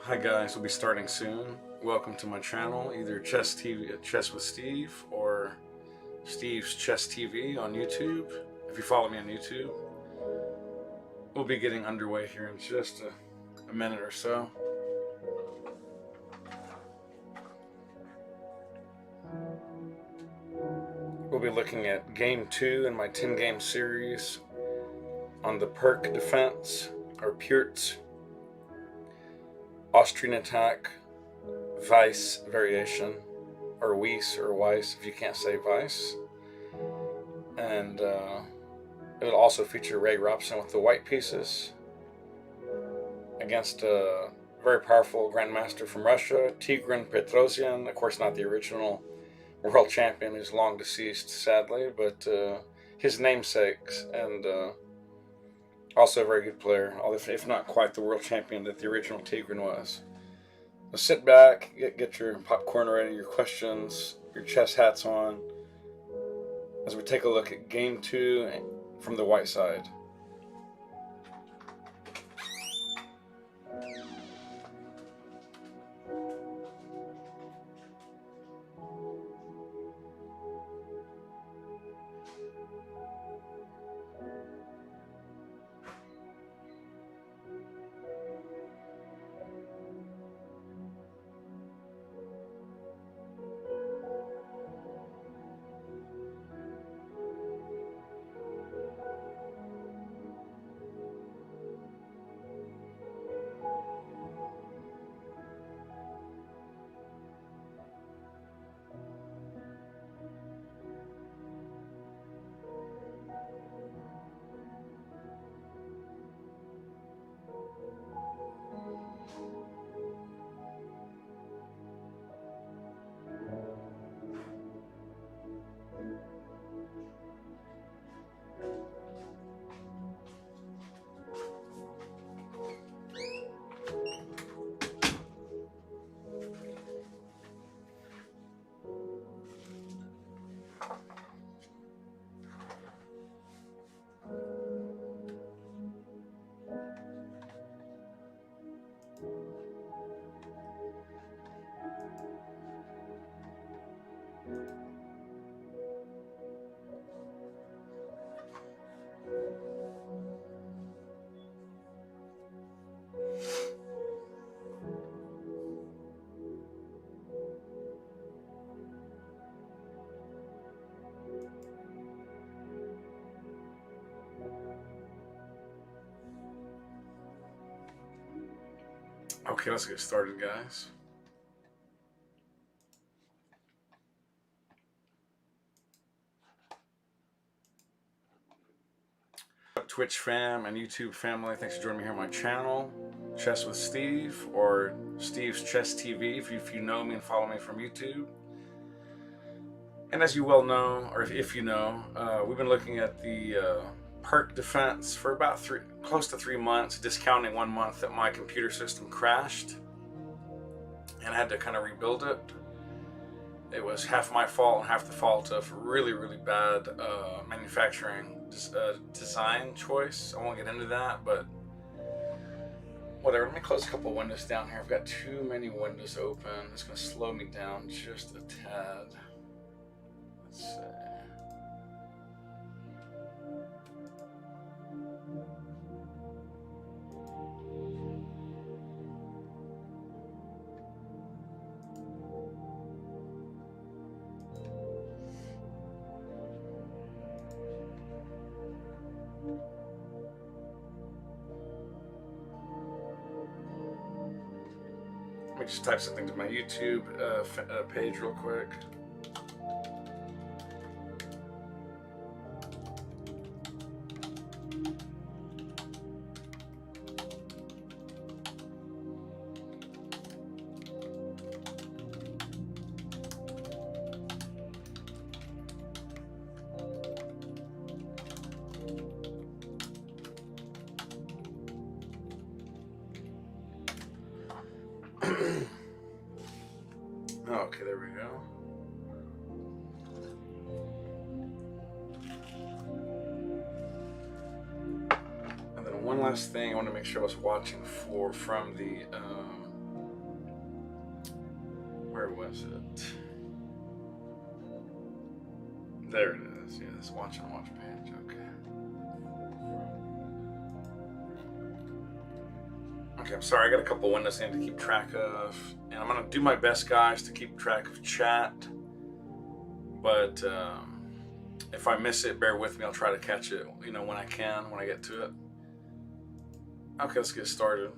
Hi guys, we'll be starting soon. Welcome to my channel, either Chess TV, Chess with Steve, or Steve's Chess TV on YouTube. If you follow me on YouTube, we'll be getting underway here in just a minute or so. We'll be looking at Game 2 in my 10-game series on the Perk defense, or Pürtz, Austrian attack, Weiss variation, or Weiss or Weiss if you can't say Weiss. And it will also feature Ray Robson with the white pieces against a very powerful grandmaster from Russia, Tigran Petrosian. Of course, not the original world champion, who's long deceased, sadly, but his namesakes, and also a very good player, if not quite the world champion that the original Tigran was. So sit back, get your popcorn ready, your questions, your chess hats on, as we take a look at Game 2 from the white side. Okay, let's get started, guys. Twitch fam and YouTube family, thanks for joining me here on my channel, Chess with Steve, or Steve's Chess TV if you know me and follow me from YouTube. And as you well know, or if you know, we've been looking at the Perk defense for about close to 3 months, discounting 1 month that my computer system crashed and I had to kind of rebuild it. It was half my fault and half the fault of really bad manufacturing design choice. I won't get into that, but whatever. Let me close a couple of windows down here. I've got too many windows open. It's going to slow me down just a tad. Let's see. Let me just type something to my YouTube page real quick. Okay, there we go. And then one last thing I want to make sure I was watching for from the was it? There it is. Yes, watch and watch page. Okay. Okay, I'm sorry. I got a couple windows I need to keep track of, and I'm gonna do my best, guys, to keep track of chat. But if I miss it, bear with me. I'll try to catch it, when I can, when I get to it. Okay, let's get started.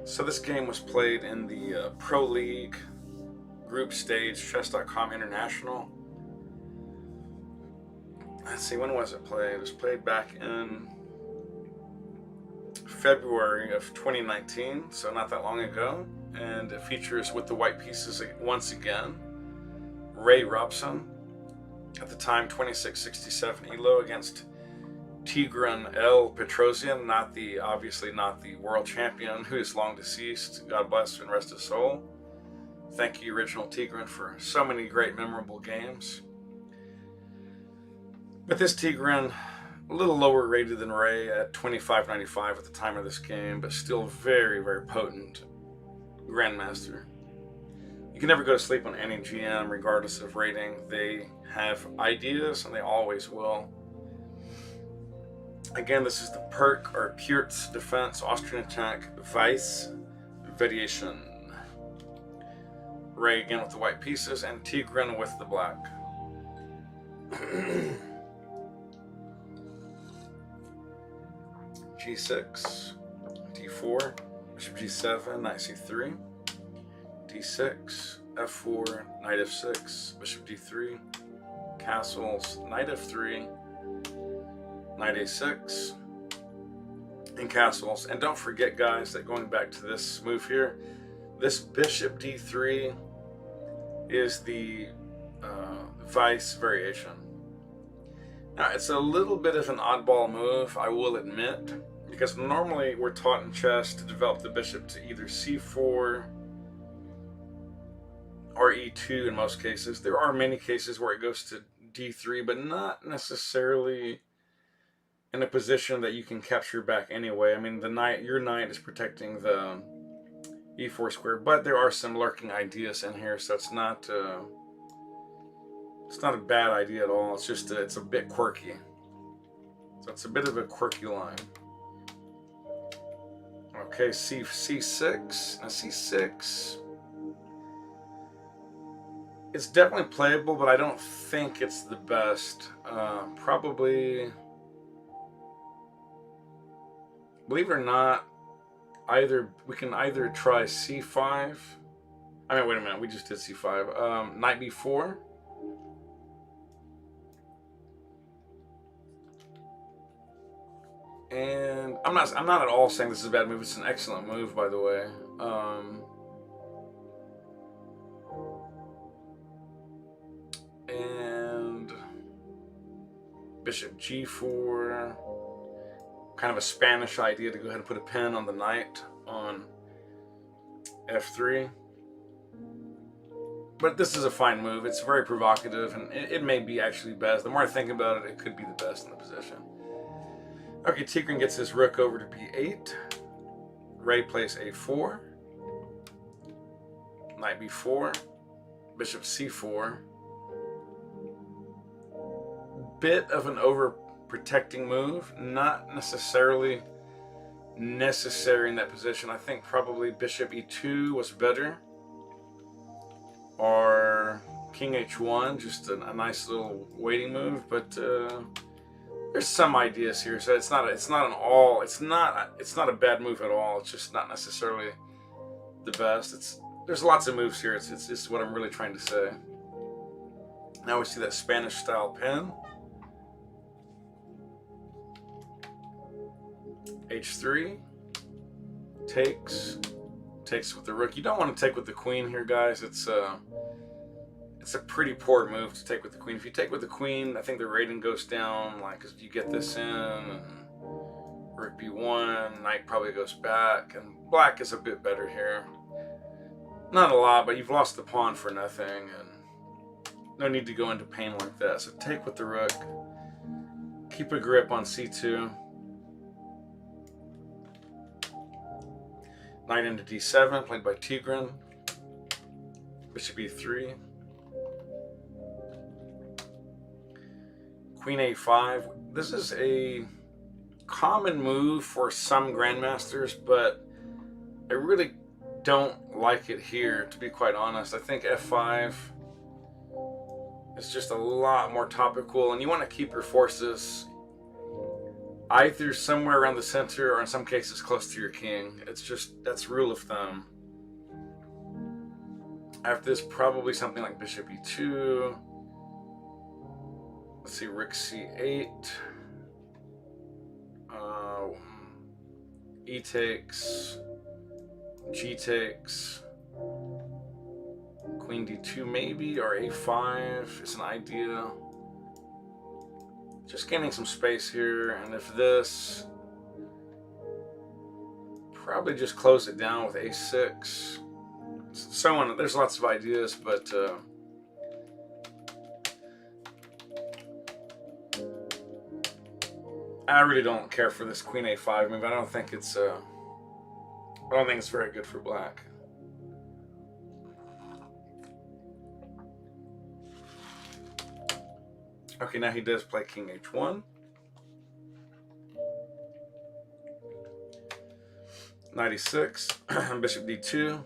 So this game was played in the Pro League group stage, chess.com International. Let's see, when was it played? It was played back in February of 2019, so not that long ago. And it features with the white pieces once again, Ray Robson, at the time 2667 ELO against Tigran L. Petrosian, obviously not the world champion, who is long deceased. God bless and rest his soul. Thank you, original Tigran, for so many great, memorable games. But this Tigran, a little lower rated than Ray at 2595 at the time of this game, but still very, very potent grandmaster. You can never go to sleep on any GM, regardless of rating. They have ideas, and they always will. Again, this is the Perk or Kurz defense, Austrian attack, Weiss variation. Ray again with the white pieces, and Tigran with the black. G6, D4, Bishop G7, Knight C3, D6, F4, Knight F6, Bishop D3, castles, Knight F3, Knight A6, and castles. And don't forget, guys, that going back to this move here, this Bishop D3 is the Weiss variation. Now, it's a little bit of an oddball move, I will admit, because normally we're taught in chess to develop the bishop to either C4 or E2 in most cases. There are many cases where it goes to D3, but not necessarily in a position that you can capture back anyway. I mean, your knight is protecting the E4 square, but there are some lurking ideas in here, so it's not a bad idea at all. It's just it's a bit quirky. So it's a bit of a quirky line. Okay, C6. Now C6, it's definitely playable, but I don't think it's the best. Probably, believe it or not, we can either try C5. I mean, wait a minute, we just did C5. Knight B4. And I'm not at all saying this is a bad move. It's an excellent move, by the way. And Bishop G4, kind of a Spanish idea to go ahead and put a pin on the knight on F3. But this is a fine move. It's very provocative, and it may be actually best. The more I think about it, it could be the best in the position. Okay, Tigran gets his rook over to B8. Ray plays A4. Knight B4. Bishop C4. Bit of an overprotecting move. Not necessarily necessary in that position. I think probably Bishop E2 was better. Or King H1, just a nice little waiting move, but there's some ideas here, so it's not a bad move at all. It's just not necessarily the best. There's lots of moves here. It's just what I'm really trying to say. Now we see that Spanish style pin. H3 takes with the rook. You don't want to take with the queen here, guys. It's a pretty poor move to take with the queen. If you take with the queen, I think the rating goes down. Like, you get this in, and rook B1, knight probably goes back, and black is a bit better here. Not a lot, but you've lost the pawn for nothing, and no need to go into pain like that. So take with the rook. Keep a grip on C2. Knight into d7, played by Tigran. Bishop e3. Queen a5. This is a common move for some grandmasters, but I really don't like it here, to be quite honest. I think f5 is just a lot more topical, and you want to keep your forces either somewhere around the center or in some cases close to your king. It's just, that's rule of thumb. After this, probably something like bishop e2. Let's see, rook c8. E takes. G takes. Queen d2 maybe, or a5 is an idea. Just gaining some space here, and if this, probably just close it down with a6. So on, there's lots of ideas, but I really don't care for this queen a5 move. I don't think it's very good for black. Okay, now he does play king h1. Knight e6, bishop d2.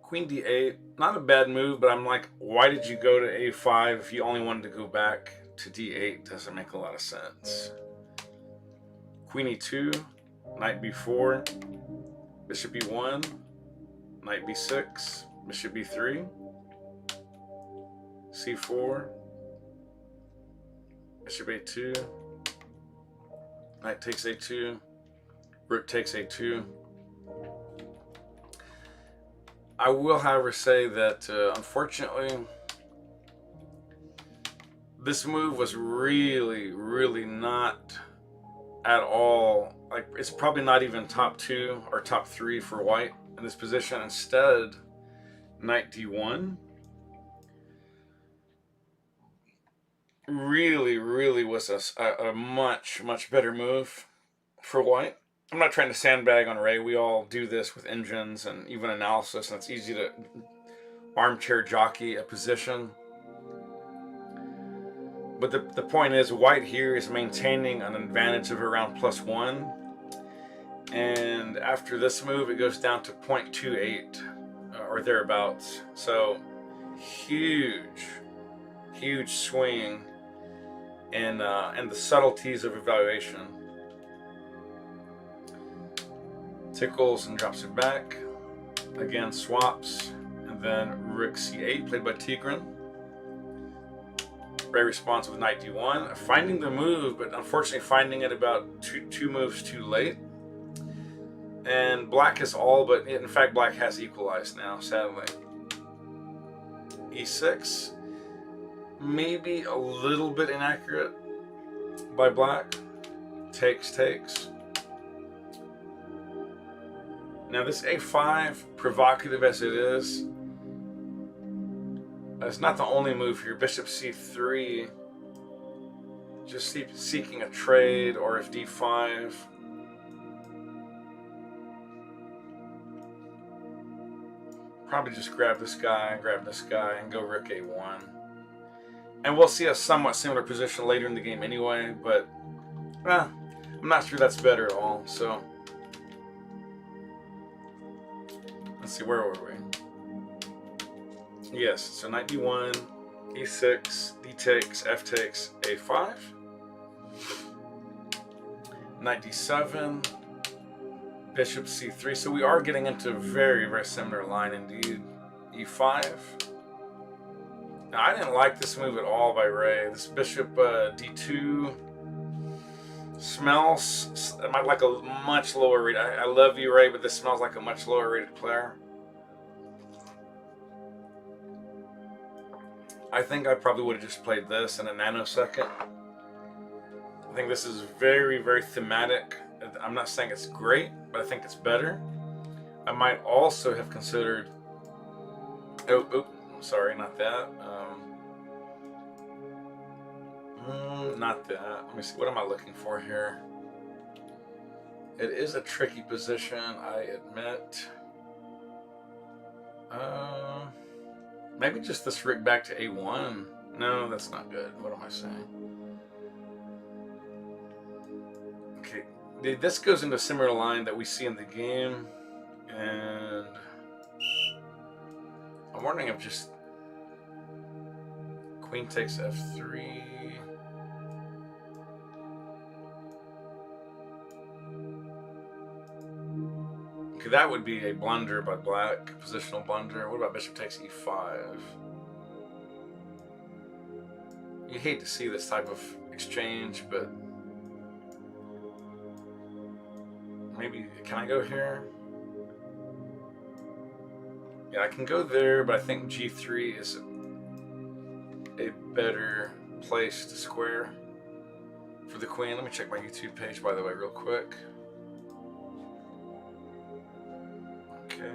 Queen d8, not a bad move, but I'm like, why did you go to a5 if you only wanted to go back to d8? Doesn't make a lot of sense. Queen e2, knight b4, bishop e1, knight b6, bishop b3, c4, bishop a2, knight takes a2, rook takes a2. I will, however, say that unfortunately, this move was really not at all, like, it's probably not even top 2 or top 3 for white in this position. Instead, knight d1 really was a much better move for white. I'm not trying to sandbag on Ray. We all do this with engines and even analysis, and it's easy to armchair jockey a position. But the point is, white here is maintaining an advantage of around +1. And after this move, it goes down to 0.28 or thereabouts. So huge swing in the subtleties of evaluation. Tickles and drops it back. Again, swaps. And then rook c8, played by Tigran. Ray responds with knight d1, finding the move, but unfortunately finding it about two moves too late. And black is all but, in fact, black has equalized now, sadly. e6, maybe a little bit inaccurate by black. Takes. Now this a5, provocative as it is, it's not the only move here. Bishop c3, just seeking a trade, or if d5. Probably just grab this guy, and go rook a1. And we'll see a somewhat similar position later in the game anyway, but I'm not sure that's better at all. So let's see, where were we? Yes, so knight d1, e6, d takes, f takes, a5. Knight d7, bishop c3. So we are getting into a very similar line indeed. e5. Now, I didn't like this move at all by Ray. This bishop d2 smells like a much lower rated. I love you, Ray, but this smells like a much lower rated player. I think I probably would have just played this in a nanosecond. I think this is very thematic. I'm not saying it's great, but I think it's better. I might also have considered... Oh, sorry, not that. Not that. Let me see. What am I looking for here? It is a tricky position, I admit. Maybe just this rook back to a1. No, that's not good. What am I saying? Okay, this goes into a similar line that we see in the game, and I'm wondering if just queen takes f3. Okay, that would be a blunder by black, positional blunder. What about bishop takes e5? You hate to see this type of exchange, but maybe, can I go here? Yeah, I can go there, but I think g3 is a better place to square for the queen. Let me check my YouTube page, by the way, real quick. Okay.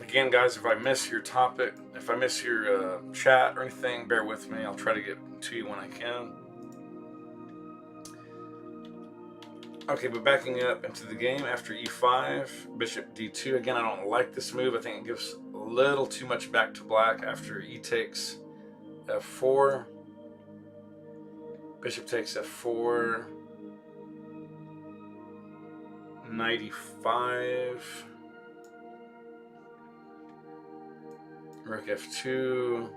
Again, guys, if I miss your topic, if I miss your chat or anything, bear with me. I'll try to get to you when I can. Okay, but backing up into the game after e5, bishop d2. Again, I don't like this move. I think it gives a little too much back to black after e takes f4. Bishop takes f4. Knight e5. Rook f2.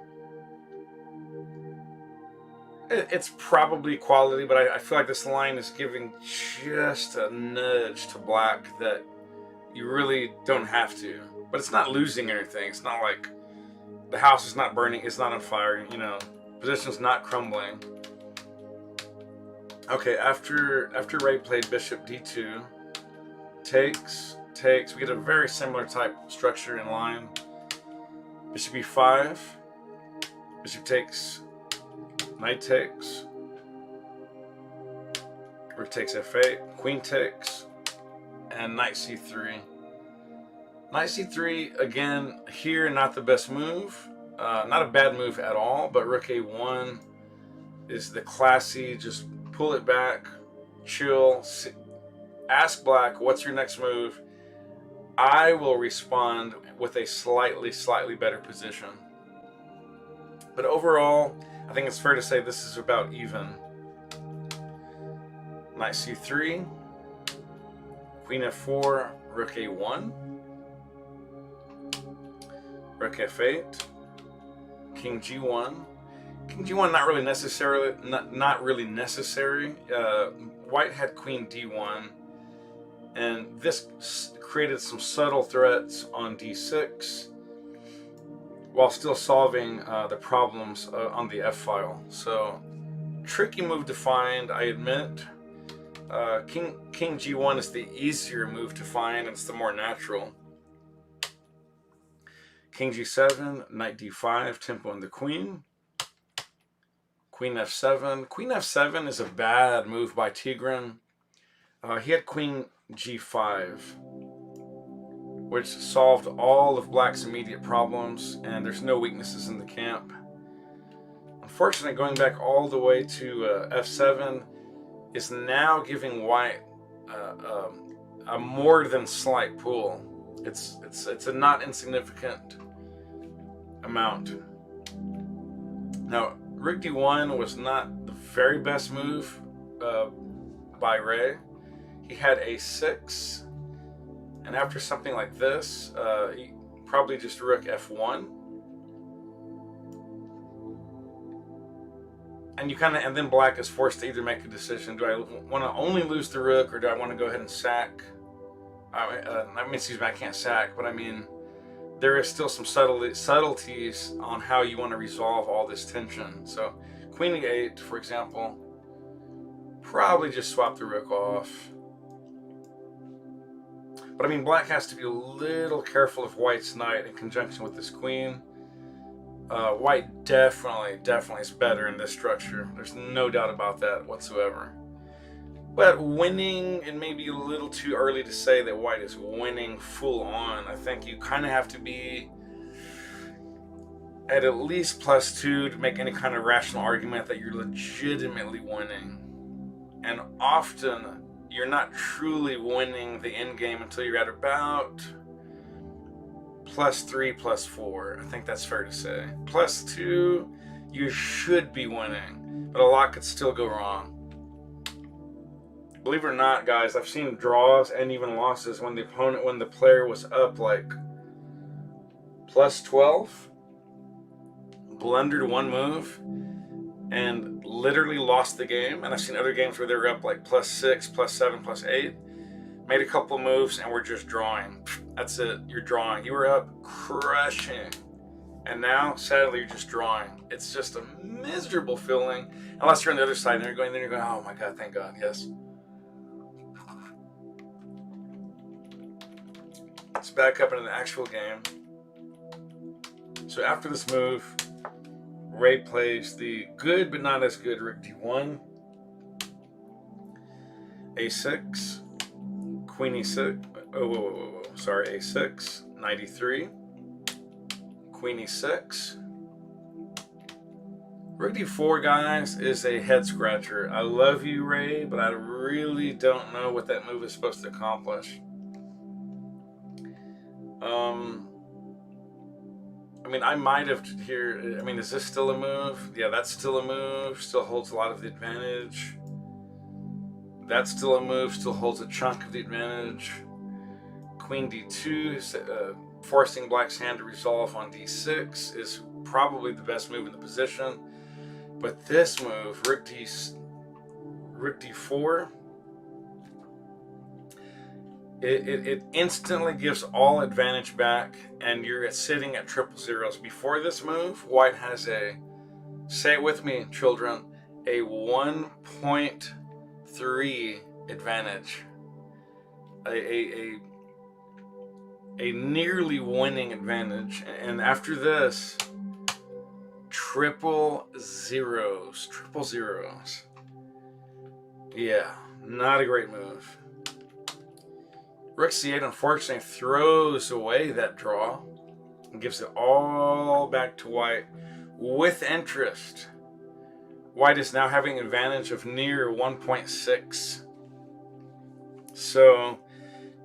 It's probably quality, but I feel like this line is giving just a nudge to black that you really don't have to. But it's not losing anything. It's not like the house is not burning, it's not on fire, you know. Position's not crumbling. Okay, after Ray played bishop d2, takes, we get a very similar type structure in line. Bishop e5, bishop takes, knight takes, rook takes f8, queen takes, and knight c3. Knight c3, again, here, not the best move. Not a bad move at all, but rook a1 is the classy, just pull it back, chill, ask black, what's your next move? I will respond with a slightly better position. But overall, I think it's fair to say this is about even. Knight c3, queen f4, rook a1, rook f8, king g1. King g1 not really necessary. White had queen d1, and this created some subtle threats on d6 while still solving the problems on the f-file. So, tricky move to find, I admit. King g1 is the easier move to find, and it's the more natural. King g7, knight d5, tempo in the queen. Queen f7. Queen f7 is a bad move by Tigran. He had queen g5, which solved all of black's immediate problems, and there's no weaknesses in the camp. Unfortunately, going back all the way to f7 is now giving white a more than slight pull. It's a not insignificant amount. Now, rook d1 was not the very best move by Ray. He had a6, and after something like this, probably just rook f1, and then black is forced to either make a decision: do I want to only lose the rook, or do I want to go ahead and sack? Excuse me, I can't sack, but I mean, there is still some subtleties on how you want to resolve all this tension. So, queen e8, for example, probably just swap the rook off. But I mean, black has to be a little careful of white's knight in conjunction with this queen. White definitely is better in this structure. There's no doubt about that whatsoever. But winning, it may be a little too early to say that white is winning full on. I think you kind of have to be at least +2 to make any kind of rational argument that you're legitimately winning. And often you're not truly winning the end game until you're at about +3, +4. I think that's fair to say. +2, you should be winning, but a lot could still go wrong. Believe it or not, guys, I've seen draws and even losses when the player was up like +12, blundered one move, and literally lost the game. And I've seen other games where they were up like +6, +7, +8, made a couple moves, and we're just drawing. That's it. You're drawing. You were up crushing, and now, sadly, you're just drawing. It's just a miserable feeling. Unless you're on the other side, and you're going, oh my God, thank God, yes. Let's back up into the actual game. So after this move, Ray plays the good but not as good Rook D1, A6, Queen E6. Sorry, A6, Knight E3, Queen E6. Rook D4, guys, is a head scratcher. I love you, Ray, but I really don't know what that move is supposed to accomplish. I mean, I might have here. I mean, is this still a move? Yeah, that's still a move. Still holds a lot of the advantage. That's still a move. Still holds a chunk of the advantage. Queen D2, forcing Black's hand to resolve on D6 is probably the best move in the position. But this move, Rook D4, it instantly gives all advantage back, and you're sitting at triple zeros. Before this move, White has a, say it with me, children, a 1.3 advantage. A nearly winning advantage. And after this, triple zeros. Yeah, not a great move. Rook C8, unfortunately, throws away that draw and gives it all back to White with interest. White is now having an advantage of near 1.6. So,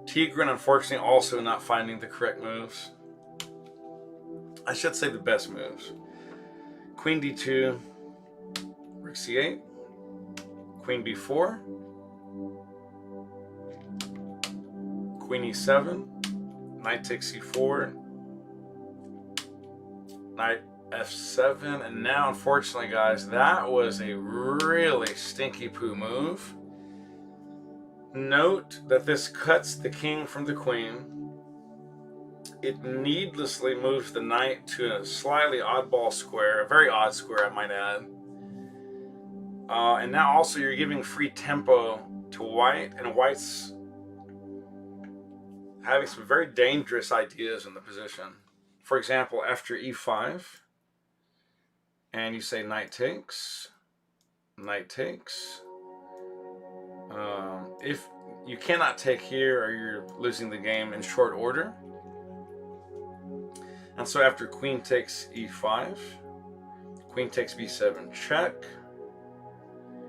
Tigran, unfortunately, also not finding the correct moves. I should say the best moves. Queen D2, Rook C8, Queen B4, Queen E7, Knight takes C4, Knight F7, and now, unfortunately, guys, that was a really stinky poo move. Note that this cuts the king from the queen. It needlessly moves the knight to a slightly oddball square, a very odd square, I might add. And now also you're giving free tempo to White, and White's having some very dangerous ideas in the position. For example, after E5, and you say knight takes, if you cannot take here or you're losing the game in short order. And so after queen takes E5, queen takes B7, check.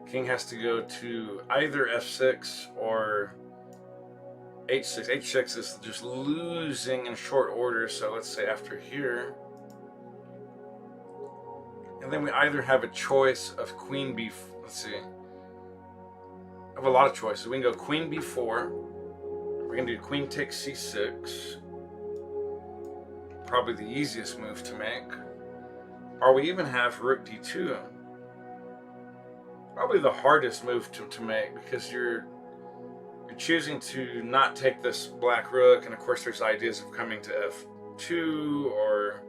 King has to go to either F6 or H6. H6 is just losing in short order, so let's say after here. And then we either have a choice of queen B, let's see. I have a lot of choices. We can go queen B4. We're going to do queen takes C6. Probably the easiest move to make. Or we even have rook D2. Probably the hardest move to make, because you're choosing to not take this black rook, and of course there's ideas of coming to F2 or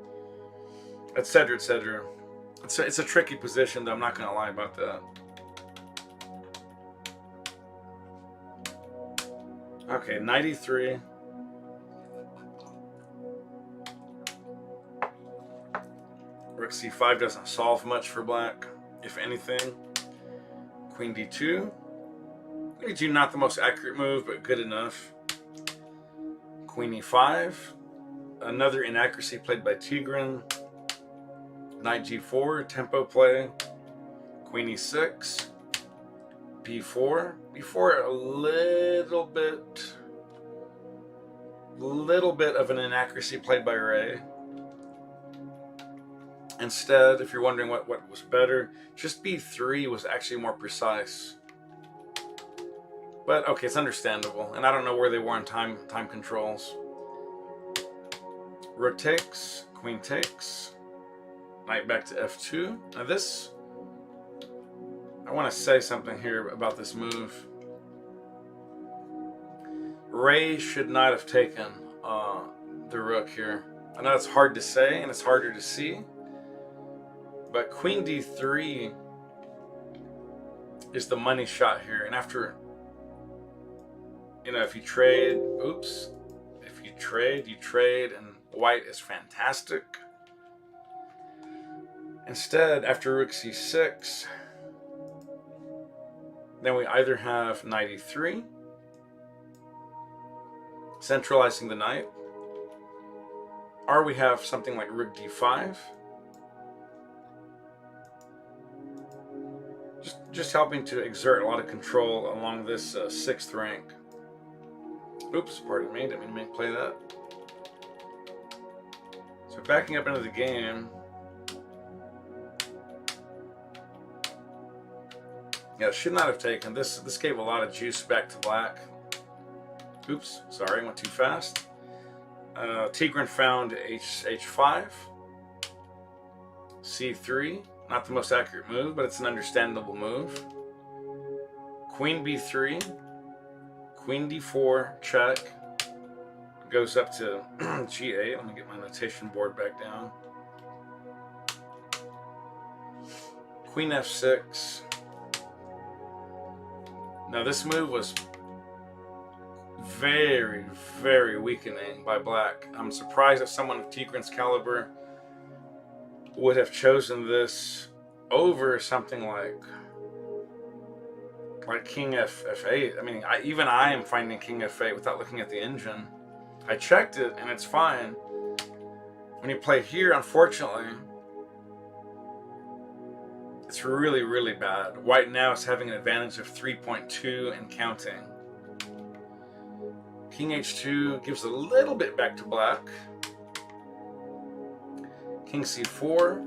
etc, etc. It's a tricky position, though, I'm not going to lie about that. Okay, knight E3. Rook C5 doesn't solve much for black, if anything. Queen D2. Queen D2, not the most accurate move, but good enough. Queen E5. Another inaccuracy played by Tigran. Knight g4, tempo play. Queen e6. b4. b4, a little bit of an inaccuracy played by Ray. Instead, if you're wondering what was better, just b3 was actually more precise. But okay, it's understandable, and I don't know where they were in time controls. Rook takes, queen takes, knight back to f2. Now this, I want to say something here about this move. Ray should not have taken the rook here. I know it's hard to say and it's harder to see, but queen d3 is the money shot here. And after, you know, if you trade, if you trade, and white is fantastic. Instead, after rook c6, then we either have knight e3, centralizing the knight, or we have something like rook d5, just helping to exert a lot of control along this 6th rank. Oops, pardon me, didn't mean to play that. So backing up into the game, yeah, should not have taken this. This gave a lot of juice back to black. Oops, sorry, went too fast. Tigran found h5, c3. Not the most accurate move, but it's an understandable move. Queen b3, queen d4, check. Goes up to g8. Let me get my notation board back down. Queen f6. Now this move was very, very weakening by black. I'm surprised that someone of Tigran's caliber would have chosen this over something like king f8. I mean, even I am finding king f8 without looking at the engine. I checked it and it's fine. When you play here, unfortunately, it's really, really bad. White now is having an advantage of 3.2 and counting. King h2 gives a little bit back to black. King c4,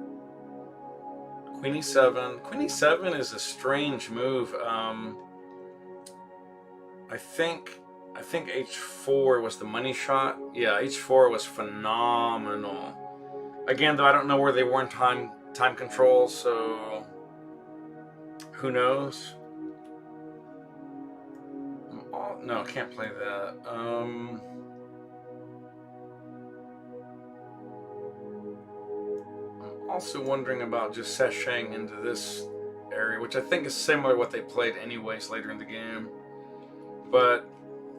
queen e7. Queen e7 is a strange move. I think h4 was the money shot. Yeah, h4 was phenomenal. Again, though, I don't know where they were in time control, so who knows? No, can't play that. I'm also wondering about just sashaying into this area, which I think is similar to what they played anyways later in the game. But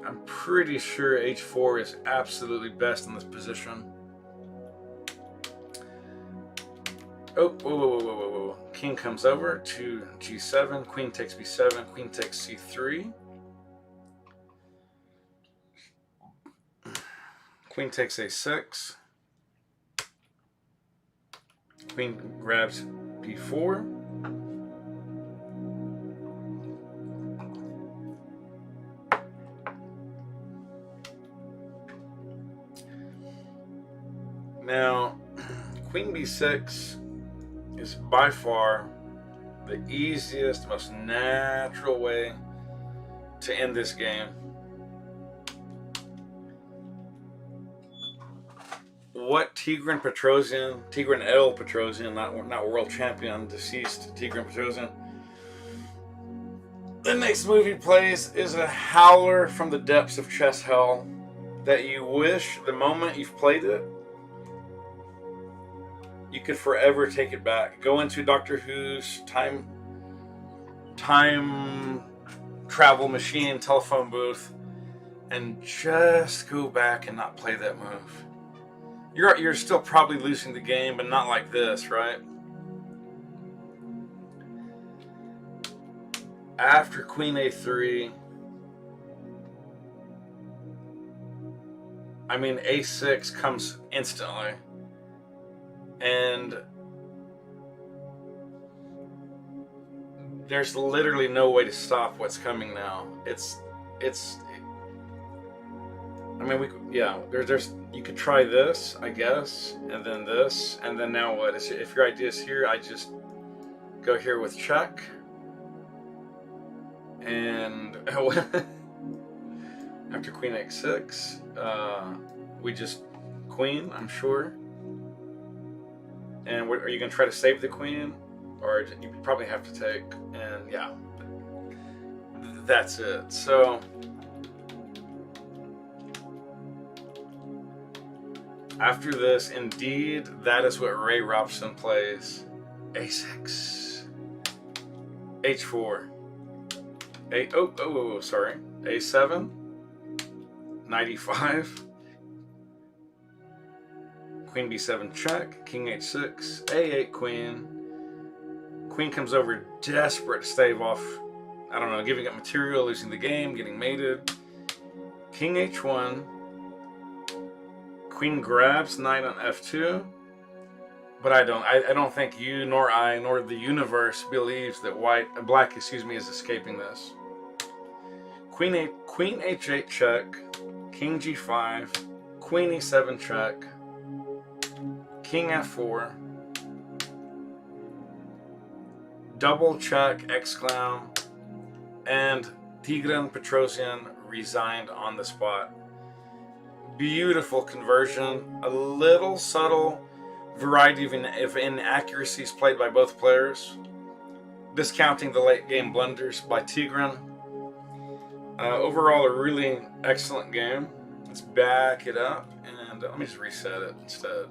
I'm pretty sure h4 is absolutely best in this position. Oh, whoa. King comes over to g7, queen takes b7, queen takes c3. Queen takes a6. Queen grabs b4. Now, queen b6 is by far the easiest, most natural way to end this game. What Tigran L. Petrosian, not world champion, deceased Tigran Petrosian, the next move he plays is a howler from the depths of chess hell that you wish the moment you've played it, you could forever take it back. Go into Doctor Who's time travel machine telephone booth and just go back and not play that move. You're still probably losing the game, but not like this, right? After queen a3, I mean, a6 comes instantly. And there's literally no way to stop what's coming now. I mean, there's you could try this, I guess, and then this, and then now what? If your idea is here, I just go here with check, and after queen h6, we just queen, I'm sure. And are you going to try to save the queen? Or you probably have to take, and yeah, that's it. So after this, indeed, that is what Ray Robson plays. A6, H4, sorry, A7, knight E5, queen B7 check, king H6, A8 queen. Queen comes over desperate to stave off, I don't know, giving up material, losing the game, getting mated. King H1. Queen grabs knight on F2. But I don't think you nor I nor the universe believes that black is escaping this. Queen H8 check, King G5, Queen E7 check, King F4. Double check, exclam, and Tigran Petrosian resigned on the spot. Beautiful conversion, a little subtle variety of inaccuracies played by both players, discounting the late game blunders by Tigran. Overall, a really excellent game. Let's back it up, and let me just reset it instead.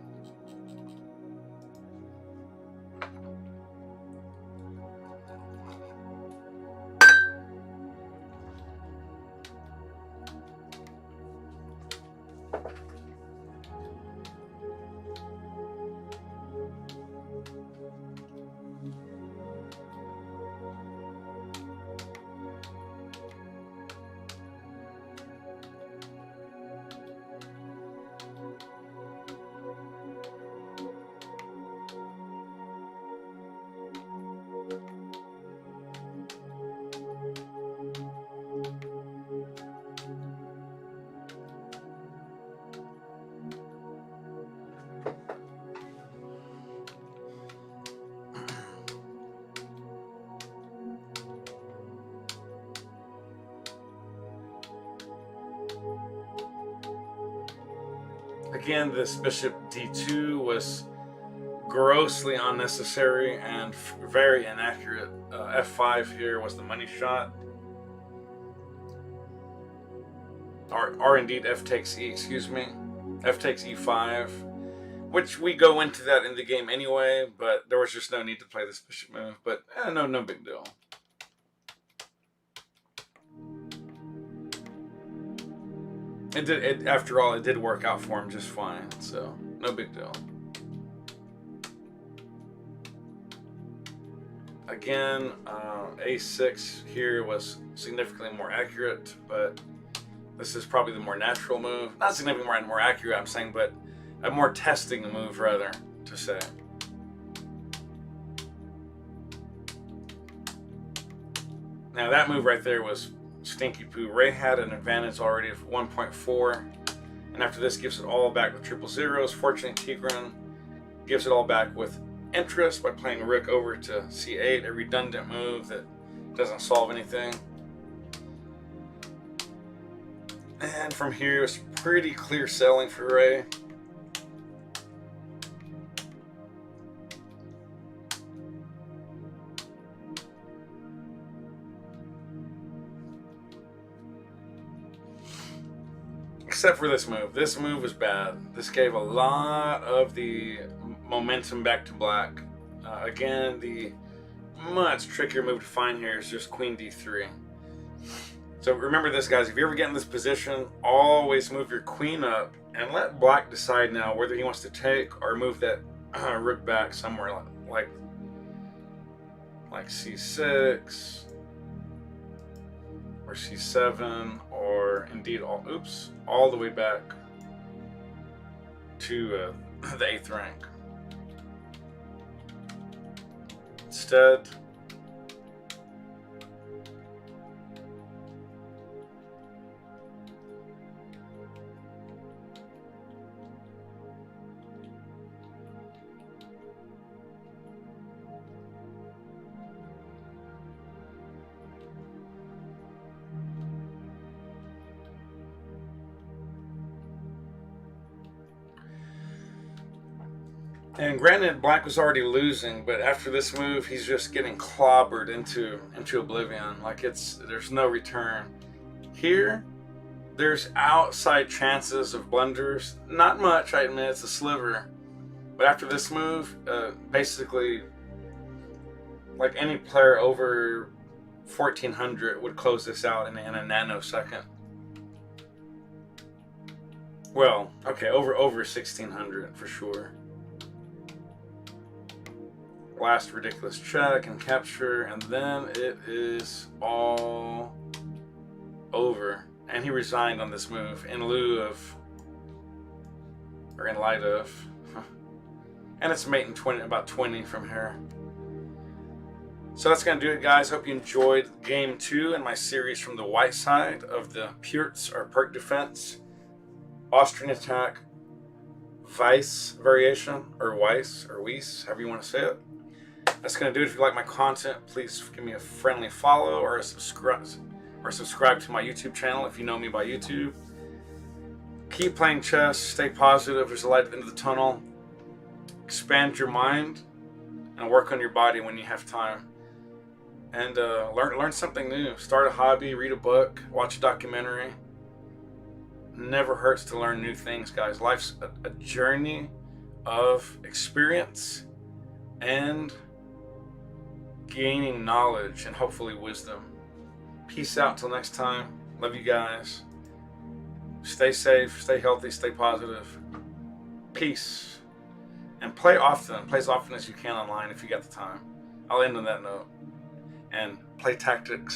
Again, this bishop d2 was grossly unnecessary and very inaccurate. F5 here was the money shot. Or indeed F takes E, excuse me. F takes E5, which we go into that in the game anyway, but there was just no need to play this bishop move. But no big deal. After all, it did work out for him just fine, so no big deal. Again, A6 here was significantly more accurate, but this is probably the more natural move. Not significantly more accurate, I'm saying, but a more testing move, rather, to say. Now, that move right there was stinky poo. Ray had an advantage already of 1.4, and after this gives it all back with triple zeros. Fortunately, Tigran gives it all back with interest by playing rook over to c8, a redundant move that doesn't solve anything. And from here, it's pretty clear sailing for Ray. Except for this move. This move was bad. This gave a lot of the momentum back to black. Again, the much trickier move to find here is just queen d3. So remember this, guys. If you ever get in this position, always move your queen up and let black decide now whether he wants to take or move that rook back somewhere like c6 or c7, or indeed all the way back to the 8th rank. Instead, And granted, Black was already losing, but after this move, he's just getting clobbered into oblivion. Like there's no return. Here, there's outside chances of blunders. Not much, I admit, it's a sliver. But after this move, basically, like any player over 1400 would close this out in a nanosecond. Well, okay, over 1600 for sure. Last ridiculous check and capture, and then it is all over. And he resigned on this move in lieu of, or in light of. And it's mate in 20, about 20 from here. So that's going to do it, guys. Hope you enjoyed game 2 in my series from the white side of the Purts or Perk Defense. Austrian attack, Weiss variation, or Weiss, or Weiss, however you want to say it. That's going to do it. If you like my content, please give me a friendly follow or a subscribe to my YouTube channel if you know me by YouTube. Keep playing chess, stay positive, there's a light at the end of the tunnel. Expand your mind and work on your body when you have time. And learn something new. Start a hobby, read a book, watch a documentary. Never hurts to learn new things, guys. Life's a journey of experience and gaining knowledge and hopefully wisdom. Peace out till next time. Love you guys. Stay safe, stay healthy, stay positive. Peace. And play often. Play as often as you can online if you got the time. I'll end on that note. And play tactics.